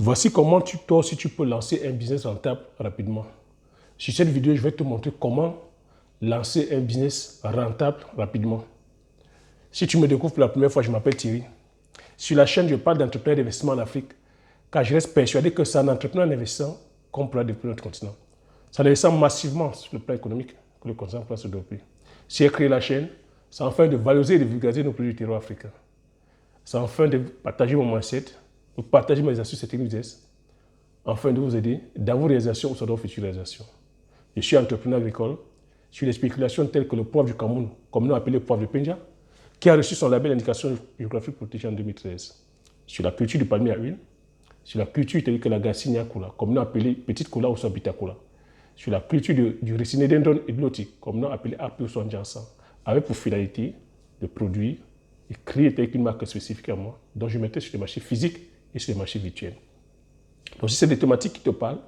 Voici comment toi aussi tu peux lancer un business rentable rapidement. Sur cette vidéo, je vais te montrer comment lancer un business rentable rapidement. Si tu me découvres pour la première fois, je m'appelle Thierry. Sur la chaîne, je parle d'entrepreneuriat d'investissement en Afrique, car je reste persuadé que c'est en entrepreneur en investissant qu'on pourra développer notre continent. Ça investit massivement sur le plan économique que le continent pourra se développer. Si j'ai créé la chaîne, c'est afin de valoriser et de vulgariser nos produits du terroir africain. C'est afin de partager mon mindset, de partager mes astuces et techniques business, afin de vous aider dans vos réalisations ou dans vos futures réalisations. Je suis entrepreneur agricole sur les spéculations telles que le poivre du Cameroun, communément appelé poivre de Penja, qui a reçu son label d'indication géographique protégée en 2013. Sur la culture du palmier à huile, sur la culture telle que la Garcinia cola, communément appelée petite cola ou sabita cola, sur la culture du Ricinédendron hypnotique, communément appelé Apio Jansan, avec pour finalité de produire et créer avec une marque spécifique à moi, dont je mettais sur les marchés physiques et sur les marchés virtuels. Donc si c'est des thématiques qui te parlent,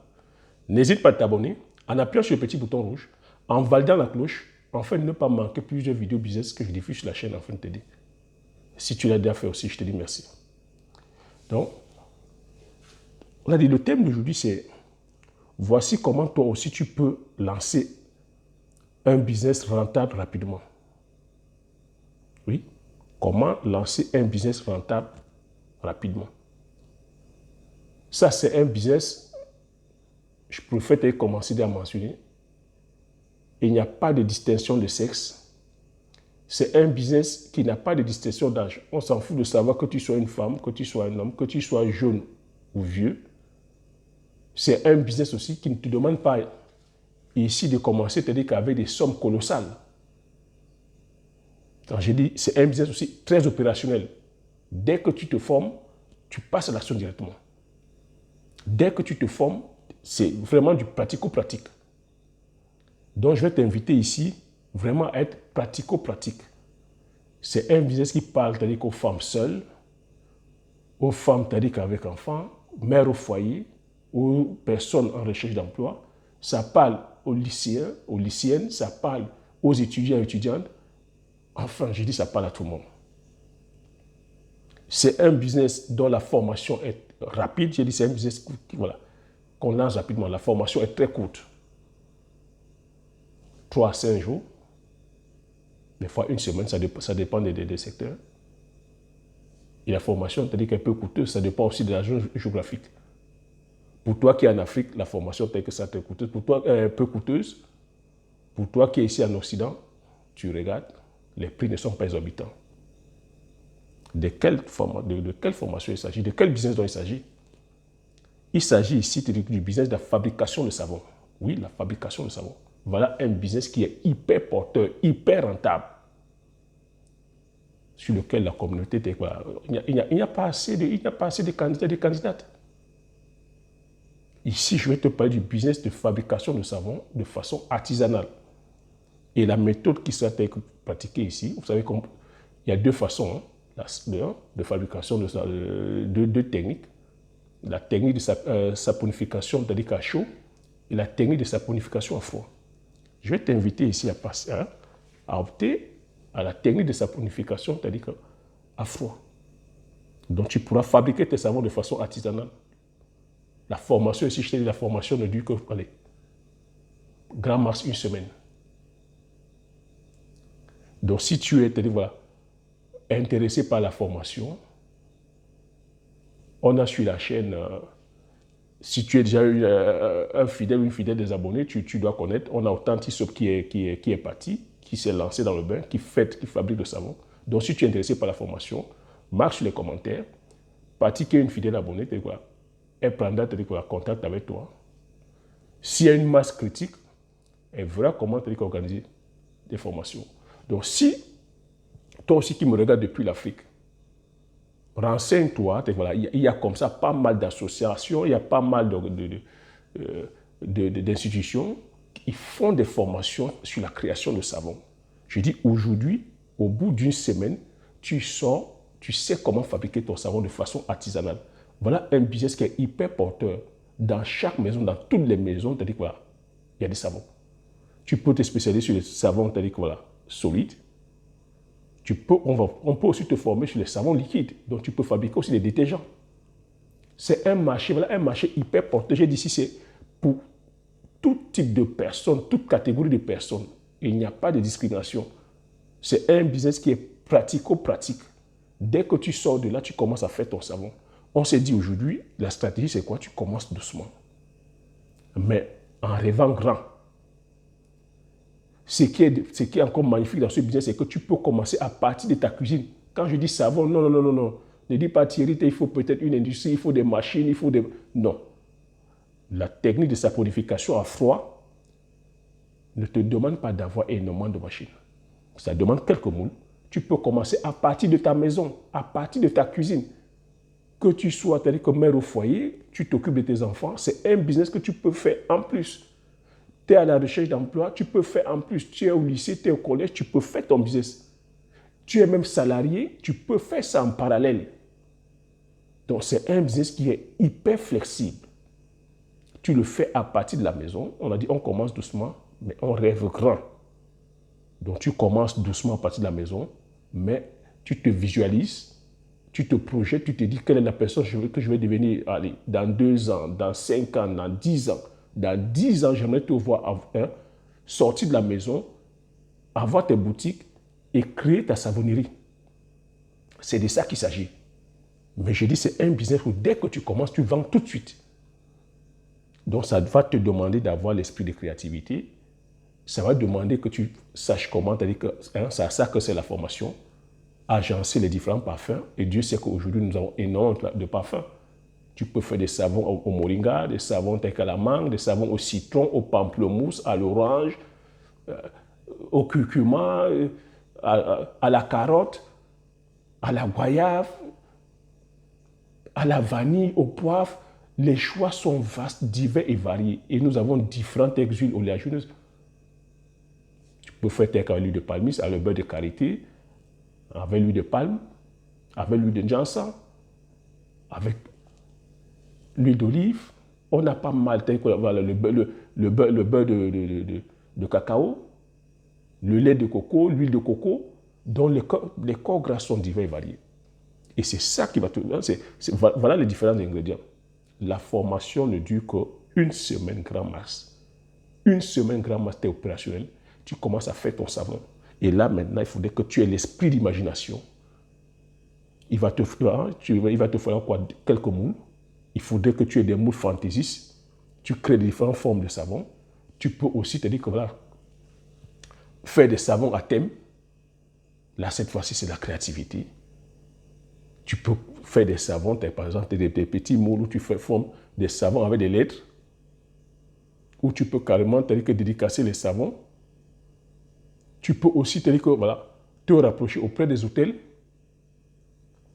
n'hésite pas à t'abonner en appuyant sur le petit bouton rouge, en validant la cloche, afin de ne pas manquer plusieurs vidéos business que je diffuse sur la chaîne afin de t'aider. Si tu l'as déjà fait aussi, je te dis merci. Donc, on a dit le thème d'aujourd'hui, c'est voici comment toi aussi tu peux lancer un business rentable rapidement. Oui, comment lancer un business rentable rapidement. Ça, c'est un business, je préfère commencer à mentionner. Il n'y a pas de distinction de sexe. C'est un business qui n'a pas de distinction d'âge. On s'en fout de savoir que tu sois une femme, que tu sois un homme, que tu sois jeune ou vieux. C'est un business aussi qui ne te demande pas ici de commencer, c'est-à-dire qu'avec des sommes colossales. Quand j'ai dit, c'est un business aussi très opérationnel. Dès que tu te formes, tu passes à l'action directement. Dès que tu te formes, c'est vraiment du pratico-pratique. Donc, je vais t'inviter ici vraiment à être pratico-pratique. C'est un business qui parle, c'est-à-dire qu'aux femmes seules, aux femmes, c'est-à-dire qu'avec enfants, mères au foyer, aux personnes en recherche d'emploi. Ça parle aux lycéens, aux lycéennes, ça parle aux étudiants et étudiantes. Enfin, je dis ça parle à tout le monde. C'est un business dont la formation est rapide. J'ai dit c'est un business qu'on lance rapidement. La formation est très courte. 3 à 5 jours. Des fois, une semaine, ça dépend des secteurs. Et la formation, c'est-à-dire qu'elle peut coûteuse, ça dépend aussi de la zone géographique. Pour toi qui es en Afrique, la formation, peut-être que ça te coûteuse. Pour toi, peu coûteuse. Pour toi qui es ici en Occident, tu regardes, les prix ne sont pas exorbitants. De quelle formation il s'agit? De quel business dont il s'agit? Il s'agit ici du business de la fabrication de savon. Oui, la fabrication de savon. Voilà un business qui est hyper porteur, hyper rentable, sur lequel la communauté, il n'y a pas assez de candidats et de candidates. Ici, je vais te parler du business de fabrication de savon de façon artisanale. Et la méthode qui sera pratiquée ici, vous savez qu'il y a 2 façons de fabrication de 2 techniques. La technique de saponification, c'est-à-dire qu'à chaud, et la technique de saponification à froid. Je vais t'inviter ici à opter à la technique de saponification, c'est-à-dire à froid. Donc, tu pourras fabriquer tes savons de façon artisanale. La formation ici, je t'ai dit, la formation ne dure que, grand max 1 semaine. Donc, si tu es intéressé par la formation, on a sur la chaîne, si tu es déjà un fidèle ou une fidèle des abonnés, tu dois connaître, on a Authentisop qui est parti, qui s'est lancé dans le bain, qui fabrique le savon. Donc, si tu es intéressé par la formation, marque sur les commentaires, parti qui est une fidèle abonnée, elle prendra contact avec toi. S'il y a une masse critique, elle verra comment organiser des formations. Donc, si toi aussi qui me regardes depuis l'Afrique, renseigne-toi, il y a comme ça pas mal d'associations, il y a pas mal d'institutions qui font des formations sur la création de savon. Je dis aujourd'hui, au bout d'1 semaine, tu sors, tu sais comment fabriquer ton savon de façon artisanale. Voilà un business qui est hyper porteur. Dans chaque maison, dans toutes les maisons, il y a des savons. Tu peux te spécialiser sur les savons, solides. On peut aussi te former sur les savons liquides. Donc, tu peux fabriquer aussi des détergents. C'est un marché, voilà, un marché hyper porteur. J'ai dit ici, c'est pour tout type de personnes, toute catégorie de personnes. Il n'y a pas de discrimination. C'est un business qui est pratico-pratique. Dès que tu sors de là, tu commences à faire ton savon. On s'est dit aujourd'hui, la stratégie, c'est quoi? Tu commences doucement. Mais en rêvant grand. Ce qui est encore magnifique dans ce business, c'est que tu peux commencer à partir de ta cuisine. Quand je dis savon, non, non, non, non, non. Ne dis pas Thierry, il faut peut-être une industrie, il faut des machines, il faut des... Non. La technique de saponification à froid ne te demande pas d'avoir énormément de machines. Ça demande quelques moules. Tu peux commencer à partir de ta maison, à partir de ta cuisine. Que tu sois, c'est-à-dire que mère au foyer, tu t'occupes de tes enfants, c'est un business que tu peux faire en plus. Tu es à la recherche d'emploi, tu peux faire en plus. Tu es au lycée, tu es au collège, tu peux faire ton business. Tu es même salarié, tu peux faire ça en parallèle. Donc, c'est un business qui est hyper flexible. Tu le fais à partir de la maison. On a dit, on commence doucement, mais on rêve grand. Donc, tu commences doucement à partir de la maison, mais tu te visualises, tu te projettes, tu te dis quelle est la personne que je vais devenir allez, dans 2 ans, dans 5 ans, dans 10 ans. Dans 10 ans, j'aimerais te voir sortir de la maison, avoir tes boutiques et créer ta savonnerie. C'est de ça qu'il s'agit. Mais je dis, c'est un business où dès que tu commences, tu vends tout de suite. Donc, ça va te demander d'avoir l'esprit de créativité. Ça va demander que tu saches comment, c'est-à-dire que c'est ça que c'est la formation, agencer les différents parfums. Et Dieu sait qu'aujourd'hui, nous avons énormément de parfums. Tu peux faire des savons au moringa, des savons tels qu'à la mangue, des savons au citron, au pamplemousse, à l'orange, au curcuma, à la carotte, à la goyave, à la vanille, au poivre. Les choix sont vastes, divers et variés. Et nous avons différentes huiles oléagineuses. Tu peux faire tel qu'avec l'huile de palmiste, avec le beurre de karité, avec l'huile de palme, avec l'huile de jansan, avec l'huile d'olive. On a pas mal, voilà, le beurre de cacao, le lait de coco, l'huile de coco, dont les corps gras sont divers et variés. Et c'est ça qui va te... Voilà les différents ingrédients. La formation ne dure qu'une semaine grand max. Une semaine grand max, tu es opérationnel. Tu commences à faire ton savon. Et là, maintenant, il faudrait que tu aies l'esprit d'imagination. Il va te falloir quoi? Quelques moules. Il faudrait que tu aies des moules fantaisistes. Tu crées différentes formes de savon. Tu peux aussi te dire que voilà, faire des savons à thème. Là, cette fois-ci, c'est la créativité. Tu peux faire des savons, par exemple, des petits moules où tu formes des savons avec des lettres. Ou tu peux carrément te dire que dédicacer les savons. Tu peux aussi te dire que voilà, te rapprocher auprès des hôtels.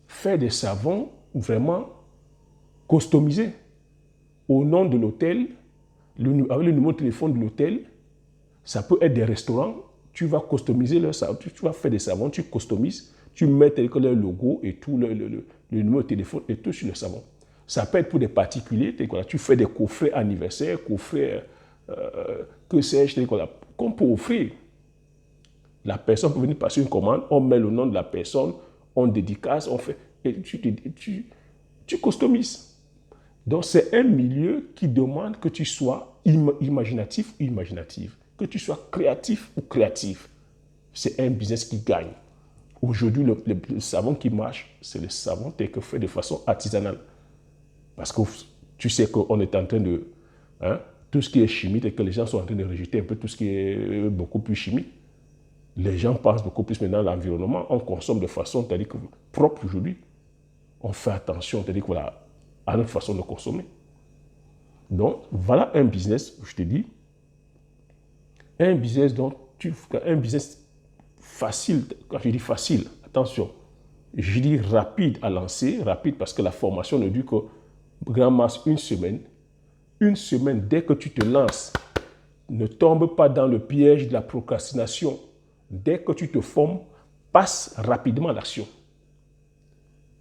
Faire des savons vraiment customisés au nom de l'hôtel, avec le numéro de téléphone de l'hôtel. Ça peut être des restaurants. Tu vas customiser leur savon, tu vas faire des savons, tu customises, tu mets leur logo et tout, le numéro de téléphone et tout sur le savon. Ça peut être pour des particuliers, tu fais des coffrets anniversaires, coffrets, que sais-je, qu'on peut offrir. La personne peut venir passer une commande, on met le nom de la personne, on dédicace, on fait, et tu customises. Donc, c'est un milieu qui demande que tu sois imaginatif ou imaginative, que tu sois créatif ou créatif. C'est un business qui gagne. Aujourd'hui, le savon qui marche, c'est le savon tel que fait de façon artisanale. Parce que tu sais qu'on est en train de... tout ce qui est chimique et que les gens sont en train de rejeter un peu tout ce qui est beaucoup plus chimique. Les gens pensent beaucoup plus maintenant à l'environnement. On consomme de façon propre aujourd'hui. On fait attention à notre façon de consommer. Donc, voilà un business, je te dis, un business facile. Quand je dis facile, attention, je dis rapide à lancer, rapide parce que la formation ne dure que grand max une semaine. Une semaine, dès que tu te lances, ne tombe pas dans le piège de la procrastination. Dès que tu te formes, passe rapidement à l'action.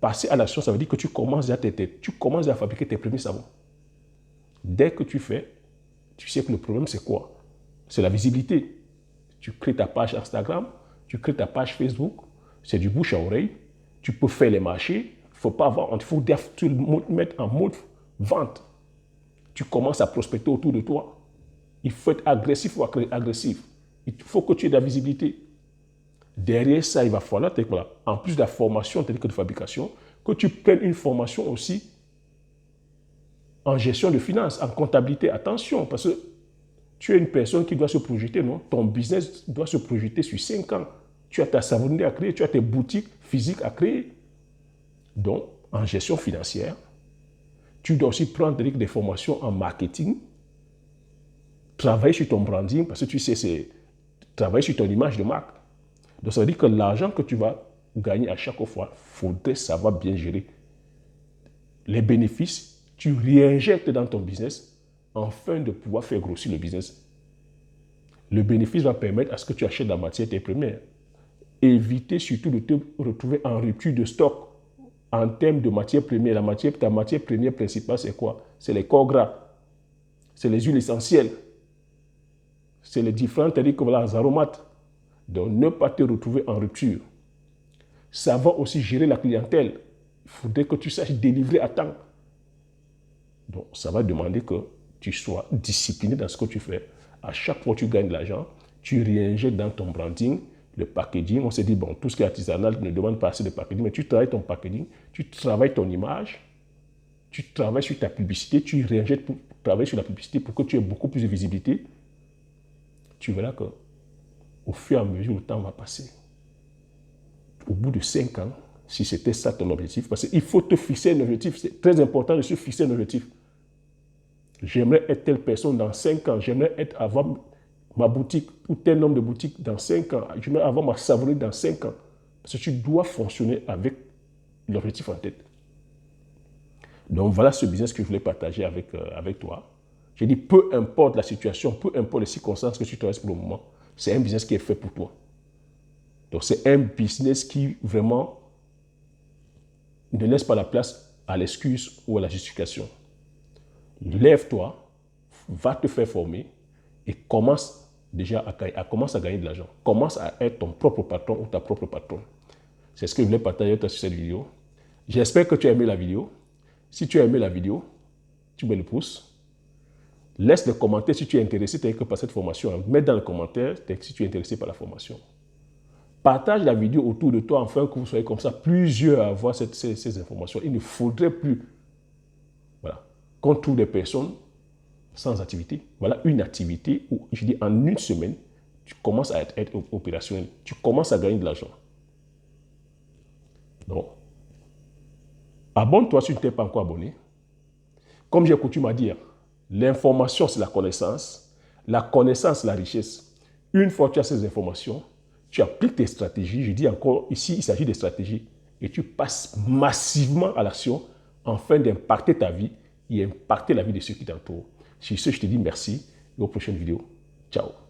Passer à l'action, ça veut dire que tu commences à fabriquer tes premiers savons. Dès que tu fais, tu sais que le problème, c'est quoi? C'est la visibilité. Tu crées ta page Instagram, tu crées ta page Facebook, c'est du bouche à oreille. Tu peux faire les marchés, faut pas vendre, il faut te mettre en mode vente. Tu commences à prospecter autour de toi. Il faut être agressif ou agressif. Il faut que tu aies de la visibilité. Derrière ça, il va falloir, voilà, en plus de la formation telle que de fabrication, que tu prennes une formation aussi en gestion de finances, en comptabilité. Attention, parce que tu es une personne qui doit se projeter, non? Ton business doit se projeter sur 5 ans. Tu as ta savonnerie à créer, tu as tes boutiques physiques à créer. Donc, en gestion financière, tu dois aussi prendre des formations en marketing, travailler sur ton branding, parce que tu sais, c'est travailler sur ton image de marque. Donc, ça veut dire que l'argent que tu vas gagner à chaque fois, il faudrait savoir bien gérer. Les bénéfices, tu réinjectes dans ton business afin de pouvoir faire grossir le business. Le bénéfice va permettre à ce que tu achètes la matière première. Éviter surtout de te retrouver en rupture de stock en termes de matière première. Ta matière première principale, c'est quoi? C'est les corps gras, c'est les huiles essentielles, c'est les différents aromates. Donc, ne pas te retrouver en rupture. Savoir aussi gérer la clientèle. Il faudrait que tu saches délivrer à temps. Donc, ça va demander que tu sois discipliné dans ce que tu fais. À chaque fois que tu gagnes de l'argent, tu réinjectes dans ton branding, le packaging. On s'est dit, bon, tout ce qui est artisanal ne demande pas assez de packaging, mais tu travailles ton packaging, tu travailles ton image, tu travailles sur ta publicité, tu réinjectes pour travailler sur la publicité pour que tu aies beaucoup plus de visibilité. Tu verras que au fur et à mesure, le temps va passer. Au bout de 5 ans, si c'était ça ton objectif, parce qu'il faut te fixer un objectif, c'est très important de se fixer un objectif. J'aimerais être telle personne dans 5 ans, j'aimerais avoir ma boutique ou tel nombre de boutiques dans 5 ans, j'aimerais avoir ma savonnerie dans 5 ans. Parce que tu dois fonctionner avec l'objectif en tête. Donc voilà ce business que je voulais partager avec toi. J'ai dit, peu importe la situation, peu importe les circonstances que tu traverses pour le moment, c'est un business qui est fait pour toi. Donc c'est un business qui vraiment ne laisse pas la place à l'excuse ou à la justification. Lève-toi, va te faire former et commence déjà à gagner de l'argent. Commence à être ton propre patron ou ta propre patronne. C'est ce que je voulais partager avec toi sur cette vidéo. J'espère que tu as aimé la vidéo. Si tu as aimé la vidéo, tu mets le pouce. Laisse le commentaire si tu es intéressé par cette formation. Mets dans le commentaire si tu es intéressé par la formation. Partage la vidéo autour de toi afin que vous soyez comme ça plusieurs à avoir ces informations. Il ne faudrait plus qu'on trouve des personnes sans activité. Voilà une activité où, je dis, en une semaine, tu commences à être opérationnel. Tu commences à gagner de l'argent. Donc, abonne-toi si tu n'es pas encore abonné. Comme j'ai coutume à dire, l'information, c'est la connaissance. La connaissance, c'est la richesse. Une fois que tu as ces informations, tu appliques tes stratégies. Je dis encore, ici, il s'agit des stratégies. Et tu passes massivement à l'action afin d'impacter ta vie et impacter la vie de ceux qui t'entourent. Sur ce, je te dis merci et aux prochaines vidéos. Ciao.